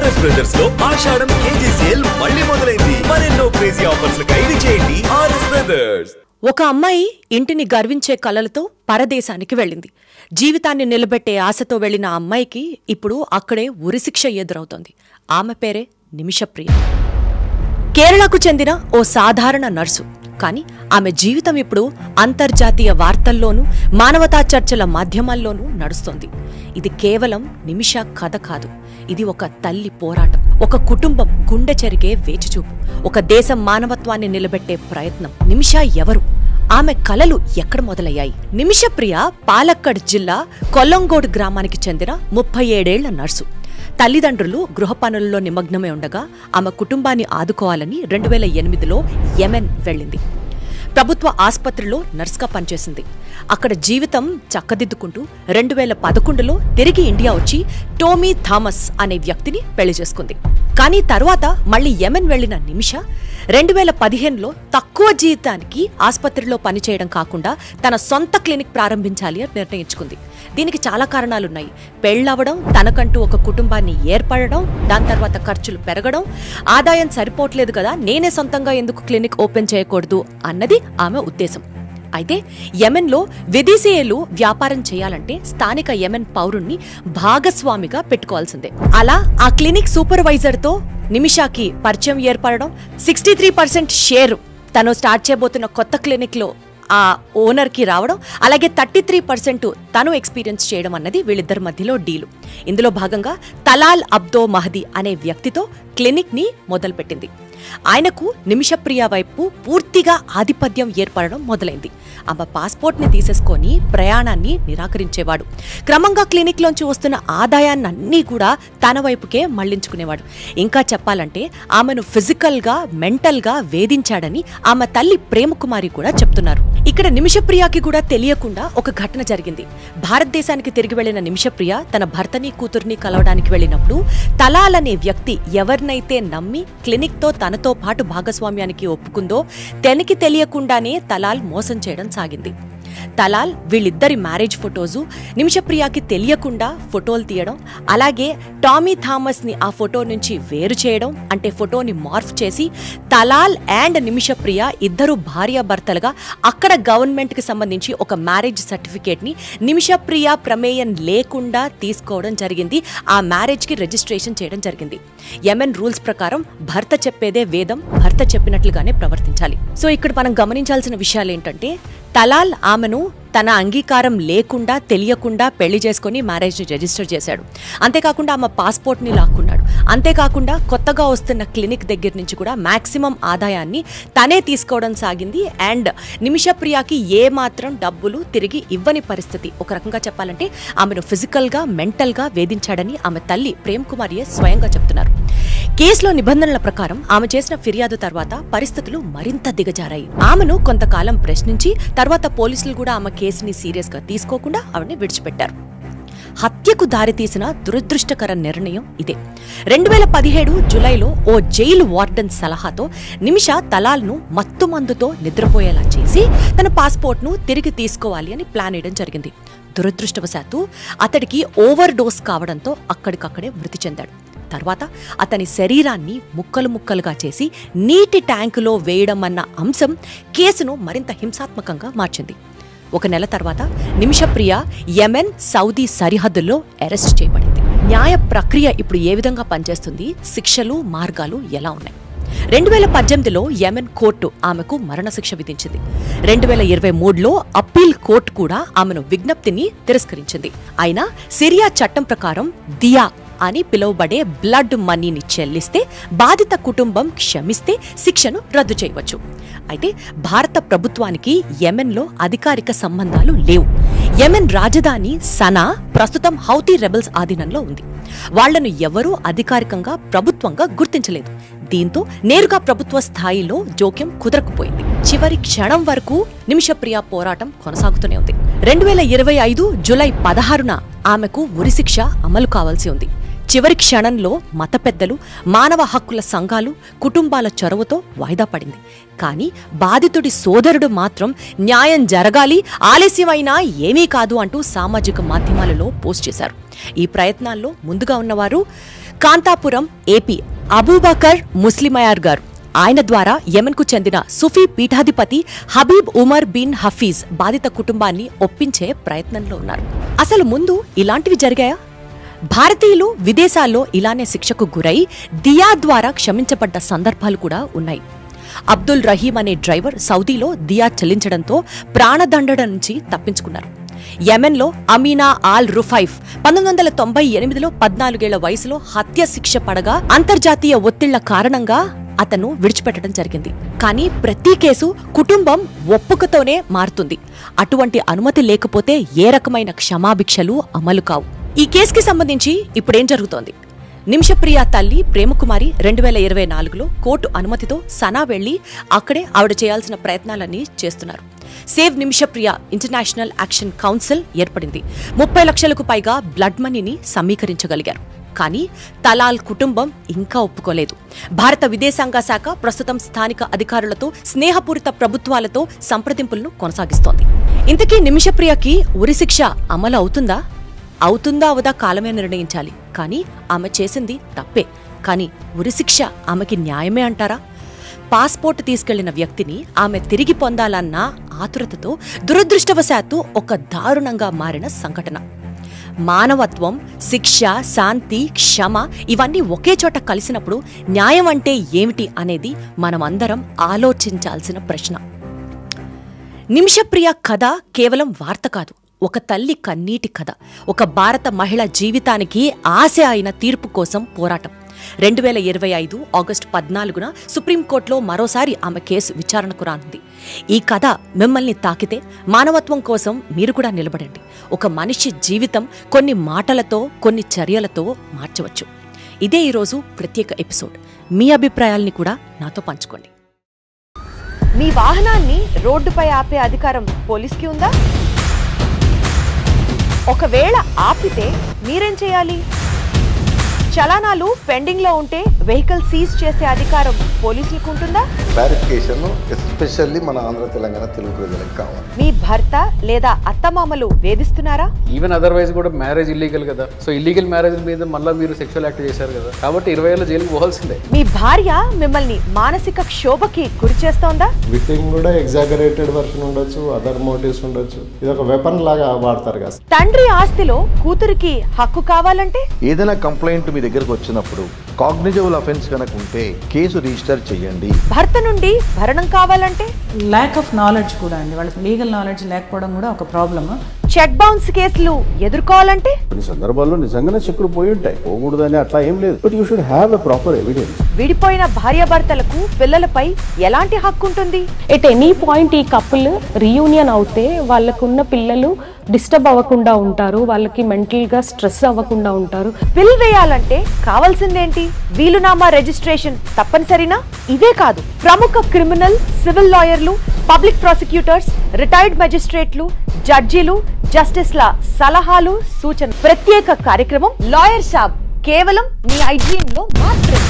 RS brothers లో ఆషాఢం KG sale మళ్ళీ మొదలైంది. మరెన్నో క్రేజీ ఆఫర్స్ ఖైదు చేయండి ఆర్ఎస్ బ్రదర్స్. ఒక అమ్మాయి ఇంటిని గర్వించే కలలతో పరదేశానికి వెళ్ళింది. జీవితాన్ని నిలబెట్టే ఆశతో వెళ్లిన ఆ అమ్మాయికి ఇప్పుడు అక్కడే ఉరిశిక్ష ఎదురవుతోంది. ఆమె పేరే నిమిషప్రియ. కేరళకు చెందిన ఓ సాధారణ నర్సు. కానీ ఆమె జీవితం ఇప్పుడు అంతర్జాతీయ వార్తల్లోనూ మానవతా చర్చల మాధ్యమాల్లోనూ నడుస్తోంది. ఇది కేవలం నిమిష కథ కాదు. ఇది ఒక తల్లి పోరాటం, ఒక కుటుంబం గుండె చెరిగే వేచిచూపు, ఒక దేశం మానవత్వాన్ని నిలబెట్టే ప్రయత్నం. నిమిష ఎవరు? ఆమె కలలు ఎక్కడ మొదలయ్యాయి? నిమిషప్రియ పాలక్కడ్ జిల్లా కొల్లంగోడ్ గ్రామానికి చెందిన 37 ఏళ్ల నర్సు. తల్లిదండ్రులు గృహ పనులలో నిమగ్నమై ఉండగా ఆమె కుటుంబాన్ని ఆదుకోవాలని 2008లో యెమెన్ వెళ్ళింది. ప్రభుత్వ ఆసుపత్రిలో నర్సుగా పనిచేసింది. అక్కడ జీవితం చక్కదిద్దుకుంటూ 2011లో తిరిగి ఇండియా వచ్చి టోమీ థామస్ అనే వ్యక్తిని పెళ్లి చేసుకుంది. కానీ తర్వాత మళ్లీ యెమెన్ వెళ్లిన నిమిష 2015లో తక్కువ జీతానికి ఆసుపత్రిలో పనిచేయడం కాకుండా తన సొంత క్లినిక్ ప్రారంభించాలి అని నిర్ణయించుకుంది. దీనికి చాలా కారణాలున్నాయి. పెళ్లవడం, తనకంటూ ఒక కుటుంబాన్ని ఏర్పడడం, దాని తర్వాత ఖర్చులు పెరగడం, ఆదాయం సరిపోవట్లేదు కదా, నేనే సొంతంగా ఎందుకు క్లినిక్ ఓపెన్ చేయకూడదు అన్నది ఆమె ఉద్దేశం. అయితే యెమెన్లో విదేశీయులు వ్యాపారం చేయాలంటే స్థానిక యెమెన్ పౌరుణ్ణి భాగస్వామిగా పెట్టుకోవాల్సిందే. అలా ఆ క్లినిక్ సూపర్వైజర్తో నిమిషాకి పరిచయం ఏర్పడడం, 63% షేర్ తను స్టార్ట్ చేయబోతున్న కొత్త క్లినిక్లో ఆ ఓనర్కి రావడం, అలాగే 33% తను ఎక్స్పీరియన్స్ చేయడం అన్నది వీళ్ళిద్దరి మధ్యలో డీలు. ఇందులో భాగంగా తలాల్ అబ్దో మహదీ అనే వ్యక్తితో క్లినిక్ని మొదలుపెట్టింది. ఆయనకు నిమిషప్రియ వైపు పూర్తిగా ఆధిపత్యం ఏర్పడడం మొదలైంది. ఆమె పాస్పోర్ట్ని తీసేసుకొని ప్రయాణాన్ని నిరాకరించేవాడు. క్రమంగా క్లినిక్లోంచి వస్తున్న ఆదాయాన్ని కూడా తన వైపుకే మళ్లించుకునేవాడు. ఇంకా చెప్పాలంటే ఆమెను ఫిజికల్గా, మెంటల్గా వేధించాడని ఆమె తల్లి ప్రేమకుమారి కూడా చెప్తున్నారు. ఇక్కడ నిమిషప్రియకి కూడా తెలియకుండా ఒక ఘటన జరిగింది. భారతదేశానికి తిరిగి వెళ్లిన నిమిషప్రియ తన భర్తని, కూతుర్ని కలవడానికి వెళ్ళినప్పుడు తలాల్ అనే వ్యక్తి ఎవరినైతే నమ్మి క్లినిక్తో తనతో పాటు భాగస్వామ్యానికి ఒప్పుకుందో తనకి తెలియకుండానే తలాల్ మోసం చేయడం సాగింది. తలాల్ వీళ్ళిద్దరి మ్యారేజ్ ఫొటోసు నిమిషప్రియకి తెలియకుండా ఫోటోలు తీయడం, అలాగే టామీ థామస్ ని ఆ ఫోటో నుంచి వేరు చేయడం, అంటే ఫోటోని మార్ఫ్ చేసి తలాల్ అండ్ నిమిషప్రియ ఇద్దరు భార్యాభర్తలుగా అక్కడ గవర్నమెంట్ కి సంబంధించి ఒక మ్యారేజ్ సర్టిఫికేట్ ని నిమిషప్రియ ప్రమేయం లేకుండా తీసుకోవడం జరిగింది. ఆ మ్యారేజ్ కి రిజిస్ట్రేషన్ చేయడం జరిగింది. యెమెన్ రూల్స్ ప్రకారం భర్త చెప్పేదే వేదం, భర్త చెప్పినట్లుగానే ప్రవర్తించాలి. సో ఇక్కడ మనం గమనించాల్సిన విషయాలు ఏంటంటే, తలాల్ ఆమెను తన అంగీకారం లేకుండా, తెలియకుండా పెళ్లి చేసుకుని మ్యారేజ్ రిజిస్టర్ చేశాడు. అంతేకాకుండా ఆమె పాస్పోర్ట్ని లాక్కున్నాడు. అంతేకాకుండా కొత్తగా వస్తున్న క్లినిక్ దగ్గర నుంచి కూడా మాక్సిమం ఆదాయాన్ని తనే తీసుకోవడం సాగింది. అండ్ నిమిషప్రియకి ఏ మాత్రం డబ్బులు తిరిగి ఇవ్వని పరిస్థితి. ఒక రకంగా చెప్పాలంటే ఆమెను ఫిజికల్గా, మెంటల్గా వేధించాడని ఆమె తల్లి ప్రేమకుమారియే స్వయంగా చెప్తున్నారు. కేసులో నిబంధనల ప్రకారం ఆమె చేసిన ఫిర్యాదు తర్వాత పరిస్థితులు మరింత దిగజారాయి. ఆమెను కొంతకాలం ప్రశ్నించి తర్వాత పోలీసులు కూడా ఆమె కేసుని సీరియస్ గా తీసుకోకుండా ఆవిడని విడిచిపెట్టారు. హత్యకు దారితీసిన దురదృష్టకర నిర్ణయం ఇదే. 2017 జులైలో ఓ జైలు వార్డెన్ సలహాతో నిమిష తలాల్ను మత్తుమందుతో నిద్రపోయేలా చేసి తన పాస్పోర్ట్ను తిరిగి తీసుకోవాలి అని ప్లాన్ వేయడం జరిగింది. దురదృష్టవశాత్తు అతడికి ఓవర్ డోస్ కావడంతో అక్కడికక్కడే మృతి చెందాడు. తర్వాత అతని శరీరాన్ని ముక్కలు ముక్కలుగా చేసి నీటి ట్యాంకులో వేయడం అన్న అంశం కేసును మరింత హింసాత్మకంగా మార్చింది. ఒక నెల తర్వాత నిమిషప్రియ యెమెన్, సౌదీ సరిహద్దుల్లో అరెస్ట్ చేయబడింది. న్యాయ ప్రక్రియ ఇప్పుడు ఏ విధంగా పనిచేస్తుంది, శిక్షలు, మార్గాలు ఎలా ఉన్నాయి? 2018లో యెమెన్ కోర్టు ఆమెకు మరణశిక్ష విధించింది. 2023లో అప్పీల్ కోర్టు కూడా ఆమెను విజ్ఞప్తిని తిరస్కరించింది. అయినా సిరియా చట్టం ప్రకారం దియా అని పిలువబడే బ్లడ్ మనీని చెల్లిస్తే బాధిత కుటుంబం క్షమిస్తే శిక్షను రద్దు చేయవచ్చు. అయితే భారత ప్రభుత్వానికి యెమెన్లో అధికారిక సంబంధాలు లేవు. యెమెన్ రాజధాని సనా ప్రస్తుతం హౌతీ రెబెల్స్ ఆధీనంలో ఉంది. వాళ్లను ఎవరూ అధికారికంగా, ప్రభుత్వంగా గుర్తించలేదు. దీంతో నేరుగా ప్రభుత్వ స్థాయిలో జోక్యం కుదరకపోయింది. చివరి క్షణం వరకు నిమిషప్రియ పోరాటం కొనసాగుతూనే ఉంది. 2025 జూలై 16న ఆమెకు ఉరిశిక్ష అమలు కావాల్సి ఉంది. చివరి క్షణంలో మత పెద్దలు, మానవ హక్కుల సంఘాలు, కుటుంబాల చొరవతో వాయిదా పడింది. కానీ బాధితుడి సోదరుడు మాత్రం న్యాయం జరగాలి, ఆలస్యమైనా ఏమీ కాదు అంటూ సామాజిక మాధ్యమాలలో పోస్ట్ చేశారు. ఈ ప్రయత్నాల్లో ముందుగా ఉన్నవారు కాంతాపురం ఏపీ అబూబకర్ ముస్లిమయార్ గారు. ఆయన ద్వారా యెమెన్కు చెందిన సుఫీ పీఠాధిపతి హబీబ్ ఉమర్ బిన్ హఫీజ్ బాధిత కుటుంబాన్ని ఒప్పించే ప్రయత్నంలో ఉన్నారు. అసలు ముందు ఇలాంటివి జరిగాయా? భారతీయులు విదేశాల్లో ఇలానే శిక్షకు గురై దియా ద్వారా క్షమించబడ్డ సందర్భాలు కూడా ఉన్నాయి. అబ్దుల్ రహీం అనే డ్రైవర్ సౌదీలో దియా చెల్లించడంతో ప్రాణదండన నుంచి తప్పించుకున్నారు. యెమెన్లో అమీనా ఆల్ రుఫైఫ్ 1998లో 14 ఏళ్ల వయసులో హత్య శిక్ష పడగా అంతర్జాతీయ ఒత్తిళ్ల కారణంగా అతను విడిచిపెట్టడం జరిగింది. కానీ ప్రతి కేసు కుటుంబం ఒప్పుకతోనే మారుతుంది. అటువంటి అనుమతి లేకపోతే ఏ రకమైన క్షమాభిక్షలు అమలు కావు. ఈ కేసుకి సంబంధించి ఇప్పుడేం జరుగుతోంది? నిమిషప్రియ తల్లి ప్రేమకుమారి 2024లో కోర్టు అనుమతితో సనా వెళ్లి అక్కడే ఆవిడ చేయాల్సిన ప్రయత్నాలన్నీ చేస్తున్నారు. Save Nimishapriya international action council ఏర్పడింది. 30 లక్షలకు పైగా బ్లడ్ మనీని సమీకరించగలిగారు. కానీ తలాల్ కుటుంబం ఇంకా ఒప్పుకోలేదు. భారత విదేశాంగ శాఖ ప్రస్తుతం స్థానిక అధికారులతో, స్నేహపూరిత ప్రభుత్వాలతో సంప్రదింపులను కొనసాగిస్తోంది. ఇంతకీ నిమిషప్రియకి ఉరిశిక్ష అమలు అవుతుందా? అవుతుందా అవదా కాలమే నిర్ణయించాలి. కానీ ఆమె చేసింది తప్పే. కానీ ఉరిశిక్ష ఆమెకి న్యాయమే అంటారా? పాస్పోర్ట్ తీసుకెళ్లిన వ్యక్తిని ఆమె తిరిగి పొందాలన్న ఆతురతతో దురదృష్టవశాత్తు ఒక దారుణంగా మారిన సంఘటన. మానవత్వం, శిక్ష, శాంతి, క్షమ ఇవన్నీ ఒకే చోట కలిసినప్పుడు న్యాయం అంటే ఏమిటి అనేది మనమందరం ఆలోచించాల్సిన ప్రశ్న. నిమిషప్రియ కథ కేవలం వార్త కాదు, ఒక తల్లి కన్నీటి కథ. ఒక భారత మహిళ జీవితానికి ఆశ అయిన తీర్పు కోసం పోరాటం. 2025 ఆగస్టు 14న సుప్రీంకోర్టులో మరోసారి ఆమె కేసు విచారణకు రానుంది. ఈ కథ మిమ్మల్ని తాకితే మానవత్వం కోసం మీరు కూడా నిలబడండి. ఒక మనిషి జీవితం కొన్ని మాటలతో, కొన్ని చర్యలతో మార్చవచ్చు. ఇదే ఈరోజు ప్రత్యేక ఎపిసోడ్. మీ అభిప్రాయాల్ని కూడా నాతో పంచుకోండి. మీ వాహనాన్ని రోడ్డుపై ఆపే అధికారం పోలీస్కి ఉందా? ఒకవేళ ఆపితే మీరేం చేయాలి? చలానాలు పెండింగ్ లో ఉంటే వెహికల్ సీజ్ చేసే అధికారం పోలీసులకు ఉంటుందా? క్లారిఫికేషన్ ఎస్పెషల్లీ మన ఆంధ్ర తెలంగాణ తెలుగు ప్రజలకు కావాలి. మీ భర్త లేదా అత్తమామలు వేధిస్తున్నారా? ఈవెన్ అదర్వైజ్ కూడా మ్యారేజ్ ఇల్లీగల్ కదా. సో ఇల్లీగల్ మ్యారేజ్ మీద మళ్ళీ మీరు సెక్షువల్ యాక్ట్ చేశారు కదా, కాబట్టి 20 ఏళ్ళ జైలుకి పోవాల్సిందే. మీ భార్య మిమ్మల్ని మానసిక క్షోభకి గురి చేస్తోందా? విక్టిమ్ కూడా ఎగ్జాగరేటెడ్ వర్షన్ ఉండొచ్చు, అదర్ మోటివ్స్ ఉండొచ్చు. ఇది ఒక వెపన్ లాగా వాడతారు కదా. తండ్రి ఆస్తిలో కూతురికి హక్కు కావాలంటే? ఏదైనా కంప్లైంట్ మీ దగ్గరకు వచ్చినప్పుడు కాగ్నిజబుల్ అఫెన్స్ కనుక ఉంటే కేసు రిజిస్టర్ చేయండి. భర్త నుండి భరణం కావాలంటే? ల్యాక్ ఆఫ్ నాలెడ్జ్ కూడా అండి, వాళ్ళకి లీగల్ నాలెడ్జ్ లేకపోవడం కూడా ఒక ప్రాబ్లమ్. చెక్ బౌన్స్ కేసులు ఎదుర్కోవాలంటే? కొన్ని సందర్భాల్లో నిజంగానే చెక్కులు పోయి ఉంటాయి, పోకూడదని అట్లా ఏం లేదు. But you should have a proper evidence. విడిపోయిన భార్యాభర్తలకు పిల్లలపై ఎలాంటి హక్కు ఉంటుంది? ఎట్ ఎనీ పాయింట్ ఈ కపుల్ రీయూనియన్ అవుతే వాళ్ళకున్న పిల్లలు డిస్టర్బ్ అవ్వకుండా ఉంటారు, వాళ్ళకి మెంటల్ గా స్ట్రెస్ అవ్వకుండా ఉంటారు. బిల్ వేయాలంటే కావాల్సిందేంటి? వీలునామా రిజిస్ట్రేషన్ తప్పనిసరినా? ఇవే కాదు, ప్రముఖ క్రిమినల్, సివిల్ లాయర్లు, పబ్లిక్ ప్రాసిక్యూటర్స్, రిటైర్డ్ మెజిస్ట్రేట్లు, జడ్జీలు, జస్టిస్ల సలహాలు, సూచన. ప్రత్యేక కార్యక్రమం లాయర్ సాబ్ కేవలం మీ IGN లో మాత్రమే.